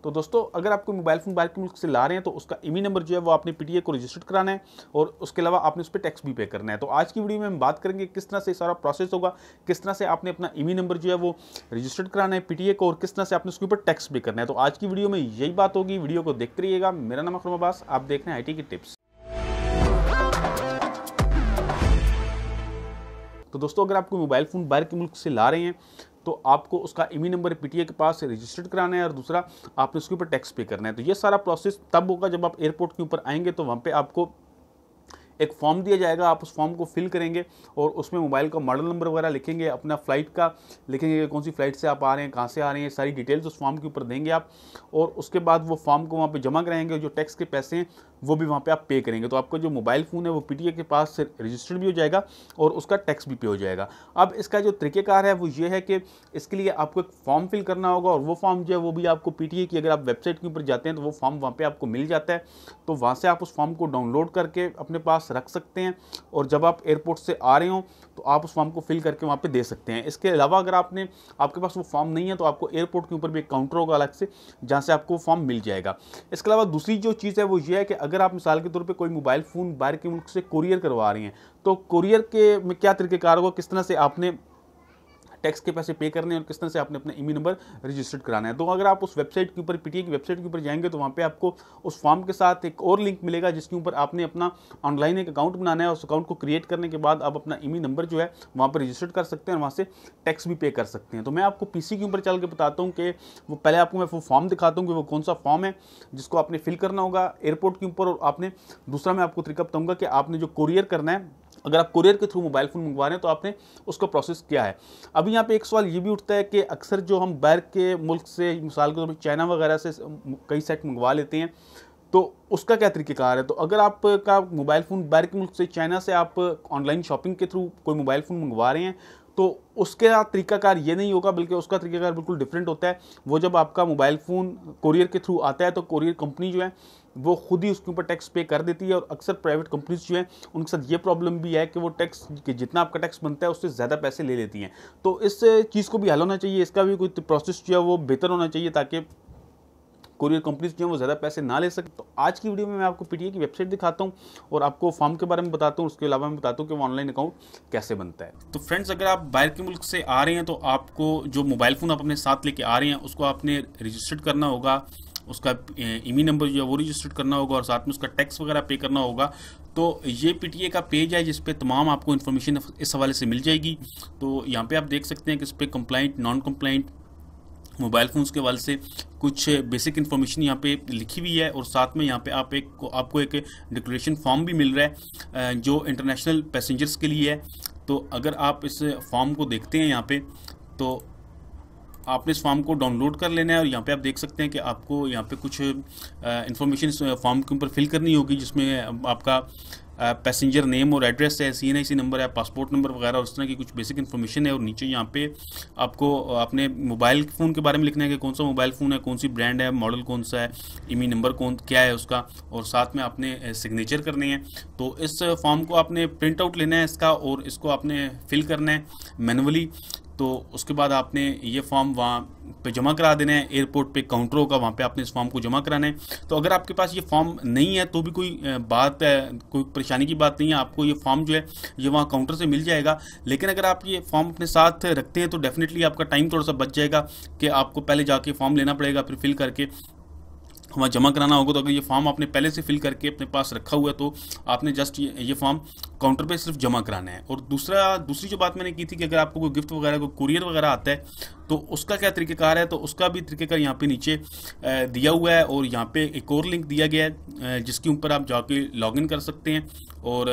तो दोस्तों अगर आपको मोबाइल फ़ोन बाहर के मुल्क से ला रहे हैं तो उसका ईमी नंबर जो है वो आपने पीटीए को रजिस्टर्ड कराना है और उसके अलावा आपने उस पर टैक्स भी पे करना है। तो आज की वीडियो में हम बात करेंगे किस तरह से सारा प्रोसेस होगा, किस तरह से आपने अपना ईमी नंबर जो है वो रजिस्टर्ड कराना है पीटीए को और किस तरह से आपने उसके ऊपर टैक्स पे करना है। तो आज की वीडियो में यही बात होगी, वीडियो को देखते रहिएगा। मेरा नाम अकरम अब्बास, आप देख रहे हैं IT की टिप्स। तो दोस्तों अगर आपको मोबाइल फ़ोन बाहर के मुल्क से ला रहे हैं तो आपको उसका ईमी नंबर पीटीए के पास रजिस्टर्ड कराना है और दूसरा आपने उसके ऊपर टैक्स पे करना है। तो ये सारा प्रोसेस तब होगा जब आप एयरपोर्ट के ऊपर आएंगे तो वहाँ पे आपको एक फॉर्म दिया जाएगा, आप उस फॉर्म को फिल करेंगे और उसमें मोबाइल का मॉडल नंबर वगैरह लिखेंगे, अपना फ़्लाइट का लिखेंगे, कौन सी फ़्लाइट से आप आ रहे हैं, कहाँ से आ रहे हैं, सारी डिटेल्स उस फॉर्म के ऊपर देंगे आप और उसके बाद वो फॉर्म को वहाँ पे जमा कराएंगे। जो टैक्स के पैसे हैं वो भी वहाँ पे आप पे करेंगे। तो आपका जो मोबाइल फ़ोन है वो पीटीए के पास रजिस्टर्ड भी हो जाएगा और उसका टैक्स भी पे हो जाएगा। अब इसका जो तरीक़ेकार है वो ये है कि इसके लिए आपको एक फॉर्म फिल करना होगा और वो फॉर्म जो है वो भी आपको पीटीए की, अगर आप वेबसाइट के ऊपर जाते हैं तो वो फॉर्म वहाँ पे आपको मिल जाता है। तो वहाँ से आप उस फॉर्म को डाउनलोड करके अपने पास रख सकते हैं और जब आप एयरपोर्ट से आ रहे हो तो आप उस फॉर्म को फिल करके वहाँ पे दे सकते हैं। इसके अलावा अगर आपके पास वो फॉर्म नहीं है तो आपको एयरपोर्ट के ऊपर भी एक काउंटर होगा अलग से जहाँ से आपको फॉर्म मिल जाएगा। इसके अलावा दूसरी जो चीज़ है वो ये है कि अगर आप मिसाल के तौर पे कोई मोबाइल फ़ोन बाहर के मुल्क से कोरियर करवा रही हैं तो कोरियर के में क्या तरीक़ेकार होगा, किस तरह से आपने टैक्स के पैसे पे करने हैं और किस तरह से आपने अपना ईमी नंबर रजिस्टर्ड कराना है। तो अगर आप उस वेबसाइट के ऊपर पीटीए की वेबसाइट के ऊपर जाएंगे तो वहाँ पे आपको उस फॉर्म के साथ एक और लिंक मिलेगा जिसके ऊपर आपने अपना ऑनलाइन एक अकाउंट बनाना है। उस अकाउंट को क्रिएट करने के बाद आप अपना ईमी नंबर जो है वहाँ पर रजिस्टर्ड कर सकते हैं और वहाँ से टैक्स भी पे कर सकते हैं। तो मैं आपको पीसी के ऊपर चल के बताता हूँ कि वो पहले आपको मैं वो फॉर्म दिखाता हूँ कि वो कौन सा फॉर्म है जिसको आपने फिल करना होगा एयरपोर्ट के ऊपर। और आपने दूसरा मैं आपको तरीका बताऊँगा कि आपने जो कोरियर करना है, अगर आप कोरियर के थ्रू मोबाइल फ़ोन मंगवा रहे हैं तो आपने उसका प्रोसेस क्या है। अभी यहाँ पे एक सवाल ये भी उठता है कि अक्सर जो हम बाहर के मुल्क से मिसाल के तौर पर चाइना वगैरह से कई सेट मंगवा लेते हैं तो उसका क्या तरीक़ेकार है। तो अगर आपका मोबाइल फ़ोन बाहर के मुल्क से चाइना से आप ऑनलाइन शॉपिंग के थ्रू कोई मोबाइल फ़ोन मंगवा रहे हैं तो उसका तरीक़ाकार ये नहीं होगा, बल्कि उसका तरीक़ाकार बिल्कुल डिफरेंट होता है। वो जब आपका मोबाइल फ़ोन कोरियर के थ्रू आता है तो कोरियर कंपनी जो है वो खुद ही उसके ऊपर टैक्स पे कर देती है और अक्सर प्राइवेट कंपनीज जो है उनके साथ ये प्रॉब्लम भी है कि वो टैक्स कि जितना आपका टैक्स बनता है उससे ज़्यादा पैसे ले लेती हैं। तो इस चीज़ को भी हल होना चाहिए, इसका भी कोई प्रोसेस जो है वो बेहतर होना चाहिए ताकि कोरियर कंपनीज जो है वो ज़्यादा पैसे ना ले सके। तो आज की वीडियो में मैं आपको पीटीए की वेबसाइट दिखाता हूँ और आपको फॉर्म के बारे में बताता हूँ, उसके अलावा मैं बताता हूँ कि वो ऑनलाइन अकाउंट कैसे बनता है। तो फ्रेंड्स अगर आप बाहर के मुल्क से आ रहे हैं तो आपको जो मोबाइल फ़ोन आप अपने साथ लेके आ रहे हैं उसको आपने रजिस्टर्ड करना होगा, उसका ईमी नंबर जो है वो रजिस्टर्ड करना होगा और साथ में उसका टैक्स वगैरह पे करना होगा। तो ये पीटीए का पेज है जिस पे तमाम आपको इन्फॉर्मेशन इस हवाले से मिल जाएगी। तो यहाँ पे आप देख सकते हैं कि इस पर complaint, non complaint mobile phones के हवाले से कुछ बेसिक इन्फॉर्मेशन यहाँ पे लिखी हुई है और साथ में यहाँ पे आपको एक डिक्लेरेशन फॉर्म भी मिल रहा है जो इंटरनेशनल पैसेंजर्स के लिए है। तो अगर आप इस फॉर्म को देखते हैं यहाँ पे तो आपने इस फॉर्म को डाउनलोड कर लेना है और यहाँ पे आप देख सकते हैं कि आपको यहाँ पे कुछ इन्फॉर्मेशन फॉर्म के ऊपर फिल करनी होगी जिसमें आपका पैसेंजर नेम और एड्रेस है, CNIC नंबर है, पासपोर्ट नंबर वगैरह और इस तरह की कुछ बेसिक इन्फॉर्मेशन है। और नीचे यहाँ पे आपको अपने मोबाइल फ़ोन के बारे में लिखना है कि कौन सा मोबाइल फ़ोन है, कौन सी ब्रांड है, मॉडल कौन सा है, ईमी नंबर क्या है उसका, और साथ में आपने सिग्नेचर करने हैं। तो इस फॉर्म को आपने प्रिंट आउट लेना है इसका और इसको आपने फिल करना है मैनुअली। तो उसके बाद आपने ये फॉर्म वहाँ पे जमा करा देना है, एयरपोर्ट पे काउंटर होगा वहाँ पे आपने इस फॉर्म को जमा कराना है। तो अगर आपके पास ये फॉर्म नहीं है तो भी कोई कोई परेशानी की बात नहीं है, आपको ये फॉर्म जो है ये वहाँ काउंटर से मिल जाएगा। लेकिन अगर आप ये फॉर्म अपने साथ रखते हैं तो डेफिनेटली आपका टाइम थोड़ा सा बच जाएगा कि आपको पहले जाके फॉर्म लेना पड़ेगा, फिर फिल करके वहाँ जमा कराना होगा। तो अगर ये फॉर्म आपने पहले से फिल करके अपने पास रखा हुआ है तो आपने जस्ट ये फॉर्म काउंटर पे सिर्फ जमा कराना है। और दूसरी जो बात मैंने की थी कि अगर आपको कोई गिफ्ट वगैरह कोई कुरियर वगैरह आता है तो उसका क्या तरीक़ेकार है, तो उसका भी तरीक़ेकार यहाँ पे नीचे दिया हुआ है और यहाँ पे एक और लिंक दिया गया है जिसके ऊपर आप जाके लॉगिन कर सकते हैं और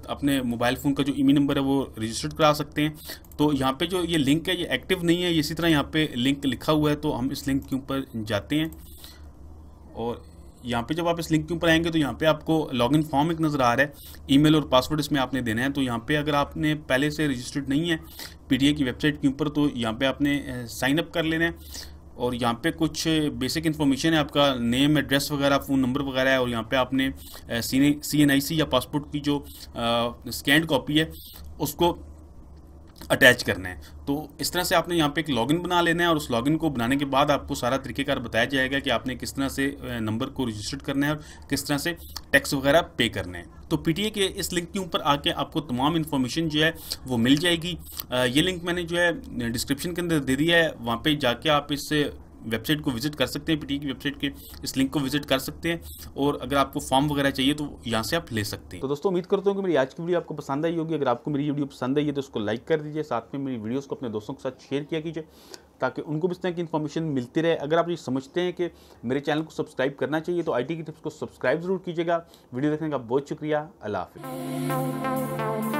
अपने मोबाइल फ़ोन का जो ईमी नंबर है वो रजिस्टर्ड करा सकते हैं। तो यहाँ पे जो ये लिंक है ये एक्टिव नहीं है, इसी तरह यहाँ पे लिंक लिखा हुआ है। तो हम इस लिंक के ऊपर जाते हैं और यहाँ पे जब आप इस लिंक के ऊपर आएंगे तो यहाँ पे आपको लॉगिन फॉर्म एक नज़र आ रहा है, ईमेल और पासवर्ड इसमें आपने देना है। तो यहाँ पे अगर आपने पहले से रजिस्टर्ड नहीं है पीटीए की वेबसाइट के ऊपर तो यहाँ पे आपने साइन अप कर लेना है और यहाँ पे कुछ बेसिक इन्फॉर्मेशन है, आपका नेम, एड्रेस वगैरह, फ़ोन नंबर वगैरह है और यहाँ पे आपने CNIC या पासपोर्ट की जो स्कैंड कॉपी है उसको अटैच करना है। तो इस तरह से आपने यहाँ पे एक लॉगिन बना लेना है और उस लॉगिन को बनाने के बाद आपको सारा तरीकेकार बताया जाएगा कि आपने किस तरह से नंबर को रजिस्टर करना है और किस तरह से टैक्स वगैरह पे करना है। तो पीटीए के इस लिंक के ऊपर आके आपको तमाम इन्फॉर्मेशन जो है वो मिल जाएगी। ये लिंक मैंने जो है डिस्क्रिप्शन के अंदर दे दिया है, वहाँ पे जाके आप इस वेबसाइट को विजिट कर सकते हैं, पीटीए की वेबसाइट के इस लिंक को विजिट कर सकते हैं, और अगर आपको फॉर्म वगैरह चाहिए तो यहाँ से आप ले सकते हैं। तो दोस्तों उम्मीद करता हूँ कि मेरी आज की वीडियो आपको पसंद आई होगी। अगर आपको मेरी वीडियो पसंद आई है तो उसको लाइक कर दीजिए, साथ में मेरी वीडियोस को अपने दोस्तों के साथ शेयर किया कीजिए ताकि उनको भी इस तरह की इन्फॉर्मेशन मिलती रहे। अगर आप ये समझते हैं कि मेरे चैनल को सब्सक्राइब करना चाहिए तो IT की टिप्स को सब्सक्राइब जरूर कीजिएगा। वीडियो देखने का बहुत शुक्रिया। अल्लाह हाफिज़।